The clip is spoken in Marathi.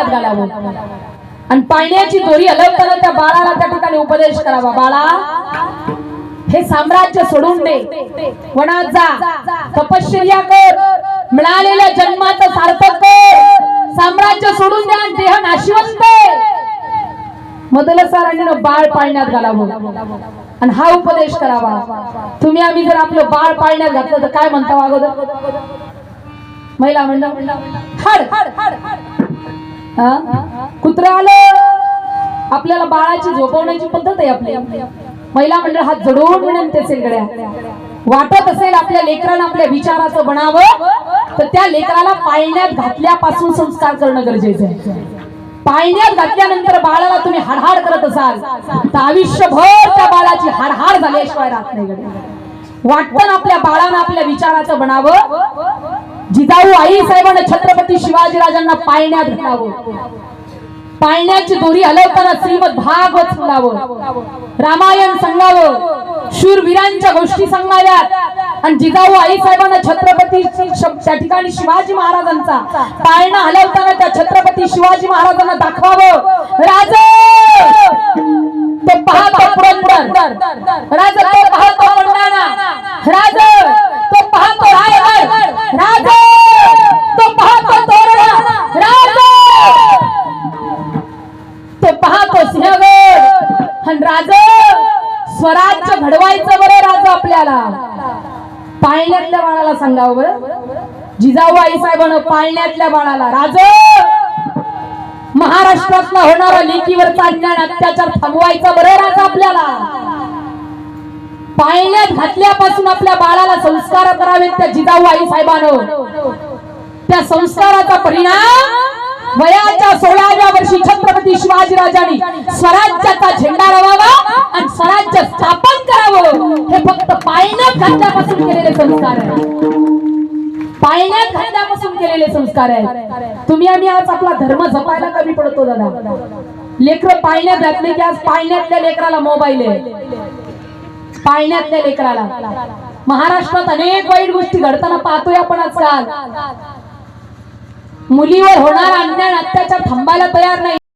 पाळण्यात घालावं आणि पाळण्याची दोरी हलवताना त्या बाळाला त्या ठिकाणी उपदेश करावा, बाळा हे साम्राज्य सोडून दे, वनात जा, तपश्चर्या कर, मिळालेल्या जन्माचं सार्थक कर, साम्राज्य सोडून द्या, देह नाशिवंत मदलसारांनी बाळ पाळण्यात घालावं आणि हा उपदेश करावा। तुम्ही आम्ही जर आपलं बाळ पाळण्यात घातलं तर काय म्हणता अगोदर? महिला मंडळ हाड कुत्रा आलं, आपल्याला बाळाची झोपवण्याची पद्धत आहे आपली। महिला मंडळ हात जोडून विनंती असेल, गड्या वाटत असेल आपल्या लेकरांना आपल्या विचाराचं बनावं तर त्या लेकराला पाळण्यात घातल्यापासून संस्कार करणं गरजेचं आहे। पाळण्यात घातल्यानंतर बाळाला तुम्ही हाडहाड करत असाल तर आयुष्यभर त्या बाळाची हाडहाड झाल्याशिवाय राहत नाही। वाटतं आपल्या बाळानं आपल्या विचाराचं बनावं, जिजाऊ आई साहेबांना छत्रपती शिवाजीराजांना पाळण्यात घालावं, पाळण्याची दोरी हलवताना श्रीमद भागवत सांगावं, रामायण सांगावं, शूरवीरांच्या गोष्टी सांगाव्यात आणि जिजाऊ आई साहेबांना छत्रपती त्या ठिकाणी शिवाजी महाराजांचा पाळणा हलवताना त्या छत्रपती शिवाजी महाराजांना दाखवावं, राजा तो पाहतो पुरंदर, राजा तो पाहतो मंडाणा, राजा तो पाहतो रायगड, राजा तो पाहतो तोरणा, राजा तो पाहतो सिंहगड आणि राजा स्वराज्य घडवायचं बरं राजा आपल्याला पाळण्यातल्या बाळाला सांगावं बरं। जिजाऊ आई साहेबांना पाळण्यातल्या बाळाला, राजा महाराष्ट्रातला होणारा लेकीवरचा अन्याय अत्याचार थांबवायचा बरं राजा आपल्याला। पाळण्यात घातल्यापासून आपल्या बाळाला संस्कार करावेत त्या जिजाऊ आई साहेबांनो। त्या संस्काराचा परिणाम वयाच्या 16व्या वर्षी छत्रपती शिवाजीराजांनी स्वराज्याचा झेंडा रवावा आणि स्वराज्य स्थापन करावं, हे फक्त पाळण्यात घातल्यापासून केलेले संस्कार आहेत। पाळण्यात घातल्यापासून केलेले संस्कार आहेत। तुम्ही आम्ही आज आपला धर्म जपायला कमी पडतो दादा। लेकर पाळण्यात घातले की आज पाळण्यातल्या लेकराला मोबाईल आहे, पाळण्यातल्या लेकराला। महाराष्ट्रात अनेक वाईट गोष्टी घडताना पाहतोय आपण आजकाल। मुलीवर होणारा अन्याय अत्याचार थांबायला तयार नाही।